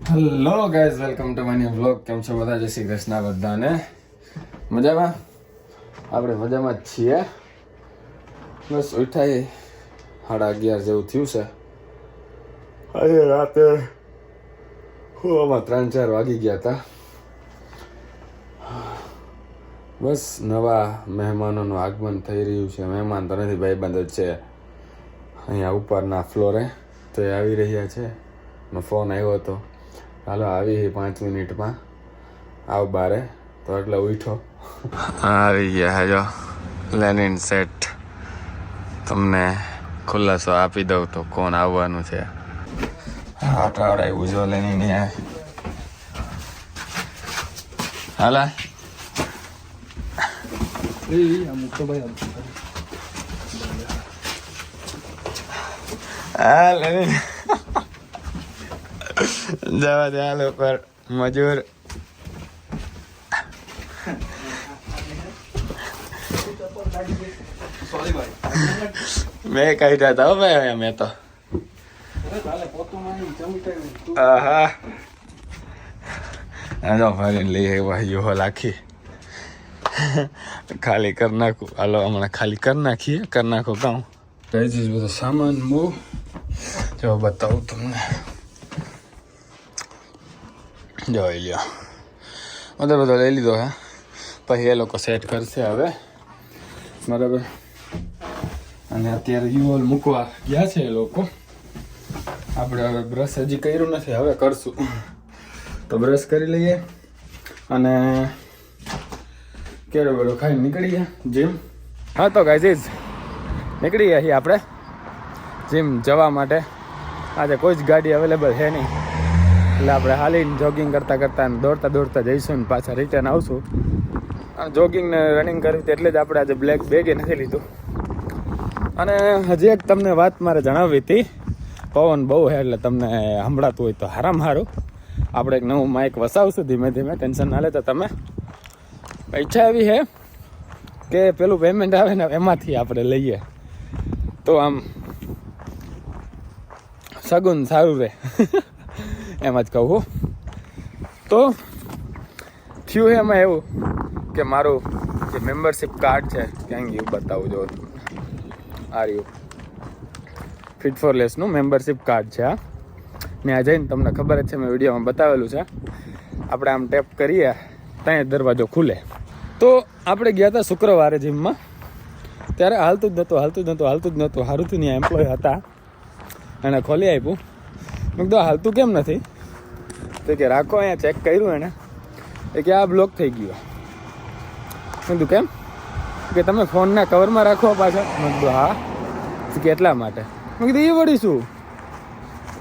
Hello guys, welcome to my new vlog. કેમ છો બધા? જય શ્રી કૃષ્ણ બધાને. મજામાં? આપણે મજામાં જ છીએ. બસ ઉઠાઈ 11:30 જેવું થયું છે. આજે રાતે આમાં 3-4 વાગી ગયા હતા. બસ નવા મહેમાનોનું આગમન થઈ રહ્યું છે. મહેમાન તો નથી, ભાઈબંધ જ છે અહીંયા ઉપરના ફ્લોરે. તો એ આવી રહ્યા છે. ફોન આવ્યો હતો, હાલો આવી 5 મિનિટમાં આવ બારે. તો એટલે ઉઠો. આવી ગયા જો લેનિન સેટ. તમને ખુલાસો આપી દઉં તો કોણ આવવાનું છે. અટાવડાવ્યું જો લેનિન. હાલા હા લેનિન જવા દે હાલો પર મજૂર. મેં કાઢ્યા હતા ભાઈ, મેં તો હા ફરીને લઈ આવ્યા યુહો લાખી. ખાલી કરી નાખું હાલો, હમણાં ખાલી કરી નાખીએ. કરી નાખો કામ કઈ બધો સામાન મૂવ જો બતાવું તમને. જોઈ લ્યો બધો લઈ લીધો હે. પછી એ લોકો સેટ કરશે હવે, બરાબર. અને અત્યારે યુઓલ મૂકવા ગયા છે એ લોકો. આપણે હવે બ્રશ હજી કર્યું નથી, હવે કરશું. તો બ્રશ કરી લઈએ અને કેળો બેડો ખાઈને નીકળી ગયા જીમ. હા તો ગાઈઝ નીકળી ગયા છીએ આપણે જીમ જવા માટે. આજે કોઈ જ ગાડી અવેલેબલ છે નહીં, એટલે આપણે હાલીને જોગિંગ કરતાં કરતાં દોડતા જઈશું ને પાછા રિટર્ન આવશું. અને જોગિંગ ને રનિંગ કરવી હતી એટલે જ આપણે આજે બ્લેક બેગે નથી લીધું. અને હજી એક તમને વાત મારે જણાવવી હતી. પવન બહુ છે એટલે તમને સંભળાતું હોય તો હારામાં સારું. આપણે એક નવું માઇક વસાવશું ધીમે ધીમે, ટેન્શન ના લેતા તમે. ઈચ્છા એવી છે કે પેલું પેમેન્ટ આવે ને એમાંથી આપણે લઈએ તો આમ સગુન સારું રહે. એમ જ કહું. તો થયું એમાં એવું કે મારું જે મેમ્બરશિપ કાર્ડ છે ક્યાં ગયું બતાવું જો તમને. આ રહ્યું ફિટ ફોર લેસનું મેમ્બરશિપ કાર્ડ છે આ. ને આ જઈને તમને ખબર જ છે, મેં વિડીયોમાં બતાવેલું છે. આપણે આમ ટેપ કરીએ ત્યાં દરવાજો ખુલે. તો આપણે ગયા હતા શુક્રવારે જીમમાં, ત્યારે હાલતું જ નહોતું. હારુંથી ત્યાં એમ્પ્લોય હતા, એને ખોલી આપ્યું. મેં કીધું હાલતું કેમ નથી? તો કે રાખો, અહીંયા ચેક કર્યું એને, એ કે આ બ્લોક થઈ ગયો. મેં કીધું કેમ? કે તમે ફોનના કવરમાં રાખો પાછા. મેં કીધું હા. કે એટલા માટે. મેં કીધું એ વળી શું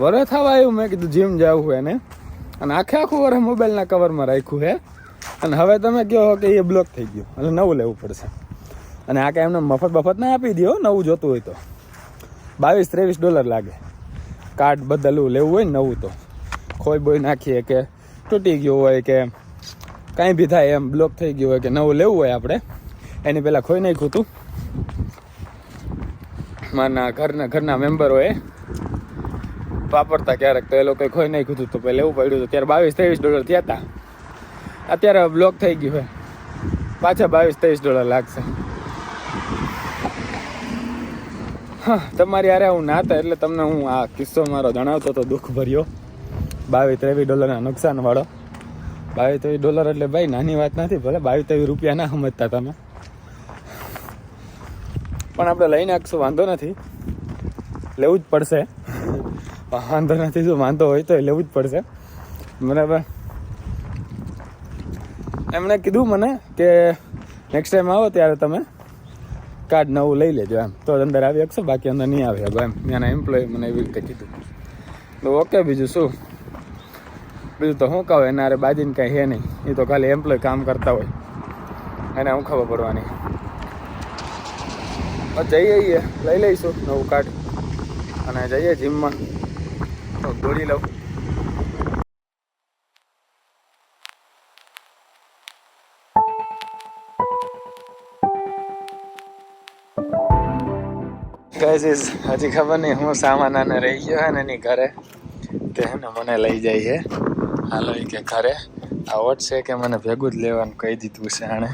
વરસ થવા આવ્યું? મેં કીધું જીમ જવું હોય એને, અને આખું વરસ મોબાઈલના કવરમાં રાખ્યું હે, અને હવે તમે કહો કે એ બ્લોક થઈ ગયો એટલે નવું લેવું પડશે. અને આ કાંઈ એમને મફત ના આપી દો. નવું જોતું હોય તો $22-23 લાગે. કાર્ડ બદલવું લેવું હોય ને નવું, તો ખોઈ બોઈ નાખીએ કે તૂટી ગયું હોય કે કાંઈ બી થાય એમ બ્લોક થઈ ગયું હોય કે નવું લેવું હોય આપણે, એની પહેલાં ખોઈ નાખ્યું હતું. મારા ઘરના મેમ્બરોએ વાપરતા ક્યારેક, તો એ લોકોએ ખોઈ નાખ્યું હતું, તો પહેલાં લેવું પડ્યું હતું. ત્યારે $22-23 થયા હતા. અત્યારે બ્લોક થઈ ગયું હોય, પાછા $22-23 લાગશે. હા, તમારી યારે હું ના હતા એટલે તમને હું આ કિસ્સો મારો જણાવતો હતો, દુઃખ ભર્યો. $22-23 નુકસાન વાળો. $22-23 એટલે ભાઈ નાની વાત નથી. ભલે ₹22-23 ના સમજતા તમે, પણ આપણે લઈ નાખશું, વાંધો નથી. લેવું જ પડશે, વાંધો નથી. શું વાંધો હોય તો લેવું જ પડશે, બરાબર. એમણે કીધું મને કે નેક્સ્ટ ટાઈમ આવો ત્યારે તમે કાર્ડ નવું લઈ લેજો એમ, તો અંદર આવી શકશો, બાકી અંદર નહીં આવી શકો એમ. ત્યાંના એમ્પ્લોય મને એવી રીતે કીધું. તો ઓકે, બીજું શું? બીજું તો શું કહું, એના બાજીને કાંઈ છે નહીં. એ તો ખાલી એમ્પ્લોય કામ કરતા હોય, એને હું ખબર પડવાની. જઈએ લઈ લઈશું નવું કાર્ડ અને જઈએ જીમમાં. તો દોડી લઉં. ગાઈઝ હજી ખબર નહીં હું સામાન આને રહી ગયો હે ને એની ઘરે, તે મને લઈ જાય છે. હાલો એ કે ઘરે આવટ છે કે મને ભેગું જ લેવાનું કહી દીધું છે આણે.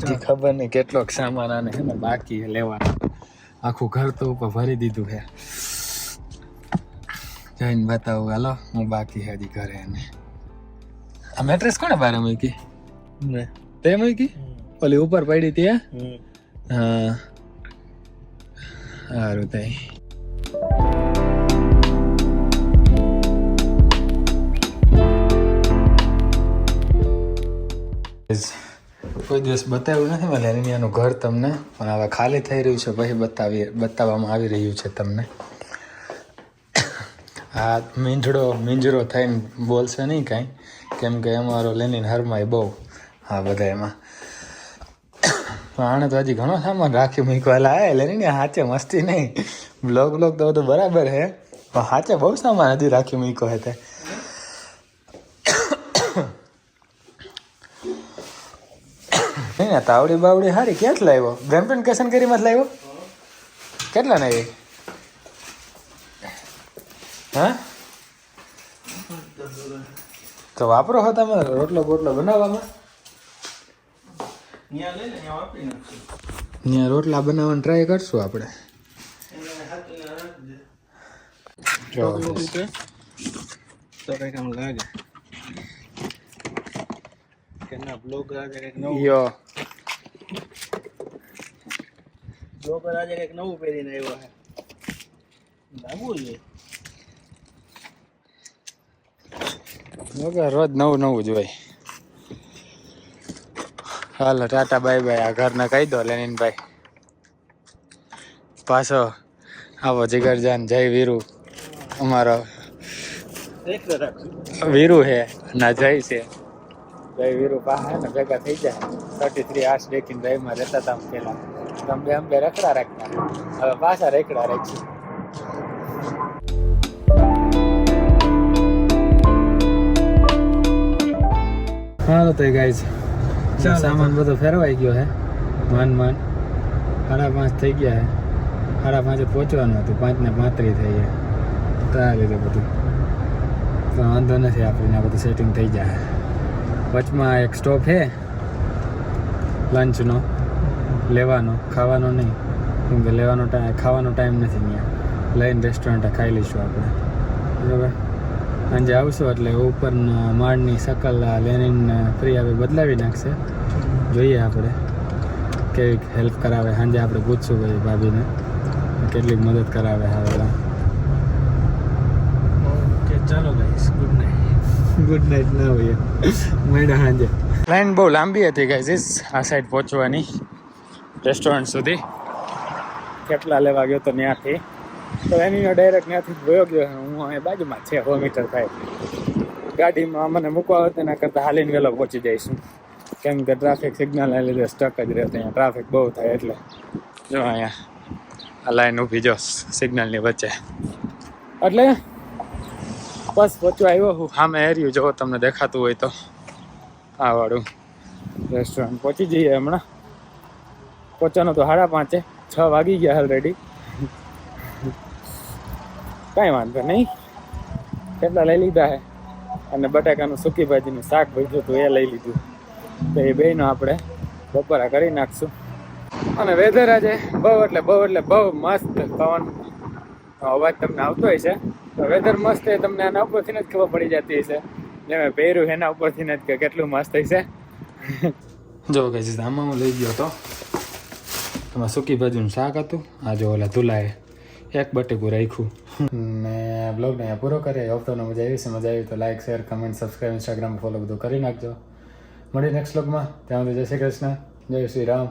હજી ખબર નહીં કેટલોક સામાન આને છે ને બાકી લેવાનો. આખું ઘર તો ઉપર ભરી દીધું છે. જઈને બતાવું હાલો હું બાકી છે હજી ઘરે. એને આ મેટ્રેસ કોને બહાર મૂકી? તે મૂકી ઓલી ઉપર પડી ત્યાં? હા સારું થાય. કોઈ દિવસ બતાવ્યું નથી મને એનું ઘર તમને, પણ હવે ખાલી થઈ રહ્યું છે પછી બતાવવામાં આવી રહ્યું છે તમને. આ મીંજરો થઈને બોલશે નહીં કાંઈ, કેમ કે અમારો લેનીન હરમાય બહુ હા બધા એમાં. આણે તો હજી ઘણો સામાન રાખ્યું મૂકવાલા હે લેનીન હાચે મસ્તી નહીં. બ્લોગ તો બધું બરાબર હે પણ હાચે બહુ સામાન હજી રાખ્યું મૂક્યો હે તે. નહીં તાવડી બાવડી હારી ક્યાંથી લાવ્યો? બ્રેમ્પટન કેશન કરીમાં જ લાવ્યો? કેટલા ને? હા તો વાપરો હો તમે રોટલો બોટલો બનાવવામાં? ત્યાં રોટલા બનાવવાની ટ્રાય કરશું આપણે. તો કઈક આમ લાગે કે ના બ્લોગ આજે કઈક નવું બ્લોગર આજે કઈક નવું પહેરીને આવ્યો છે. લાગવું જોઈએ રોજ નવું જ હોય. હાલો ટાટા બાય બાય. આ ઘરના કહી દો લેનીનભાઈ. પાછો આવો જીગરજાન જય વીરુ. અમારો વીરુ હે ના જય છે. જય વીરુ પાસે ને ભેગા થઈ જાય. 33 આર્સ ડેકીન ભાઈમાં રહેતા હતા પેલા. અંબે રખડા રાખતા, હવે પાછા રેકડા રાખી. હાલો તો ગાઈઝ સામાન બધો ફેરવાઈ ગયો હે. માન 5:30 થઈ ગયા હે. 5:30 પહોંચવાનું હતું, 5:35 થઈ ગયા. તો આ લીધે બધું તો વાંધો નથી, આપણે બધું સેટિંગ થઈ જાય. વચમાં એક સ્ટોપ છે લંચનો, લેવાનો, ખાવાનો નહીં, કેમ કે ખાવાનો ટાઈમ નથી ત્યાં. લઈને રેસ્ટોરન્ટ ખાઈ લઈશું આપણે બરાબર. સાંજે આવશું એટલે ઉપરના માળની શકલ લેનીન ફ્રી આવે બદલાવી નાખશે. જોઈએ આપણે કેવી હેલ્પ કરાવે. સાંજે આપણે પૂછશું ભાઈ ભાભીને કેટલીક મદદ કરાવે. હવે ઓકે ચાલો ગાઈસ, ગુડ નાઇટ ના ભાઈ મળ્યા સાંજે. લાઈન બહુ લાંબી હતી ગાઈસ આ સાઈડ પહોંચવાની રેસ્ટોરન્ટ સુધી. કેટલા લેવા ગયો તો ત્યાંથી, તો એની ડાયરેક્ટ ત્યાંથી ગયો હું અહીં બાજુમાં છે 100 મીટર થાય. ગાડીમાં મને મૂકવા હોય તેના કરતાં હાલીને વહેલો પહોંચી જઈશું, કેમ કે ટ્રાફિક સિગ્નલને લીધે સ્ટક જ રહે. અહીંયા ટ્રાફિક બહુ થાય એટલે જો અહીંયા આ લાઈન ઊભી જો સિગ્નલની વચ્ચે. એટલે બસ પહોંચવા આવ્યો હું. સામે એરિયું જો તમને દેખાતું હોય તો આ વાળું રેસ્ટોરન્ટ પહોંચી જઈએ હમણાં. પહોંચવાનું તો 5:30, 6 વાગી ગયા ઓલરેડી. કાંઈ વાંધો નહીં. કેટલા લઈ લીધા છે અને બટાકાનું સૂકી ભાજીનું શાક ભજ્યું હતું એ લઈ લીધું. તો એ બેયનો આપણે બપોરા કરી નાખશું. અને વેધર આજે બહુ એટલે બહુ મસ્ત. પવન અવાજ તમને આવતો હોય છે તો વેધર મસ્ત છે. તમને આના ઉપરથી જ ખબર પડી જતી હશે. જે મેં પહેર્યું એના ઉપરથી જ કે કેટલું મસ્ત હશે. જો કે આમાં હું લઈ ગયો હતો એમાં સૂકી ભાજીનું શાક હતું. આ જો ઓલા ધુલાએ એક બટેકું રાખ્યું. ને બ્લોગને અહીંયા પૂરો કરીએ. હોપ તમને મજા આવી છે. મજા આવી તો like, share, comment, subscribe, Instagram follow બધું કરી નાખજો. મળી નેક્સ્ટ બ્લોગમાં. ત્યાં સુધી જય શ્રી કૃષ્ણ, જય શ્રી રામ.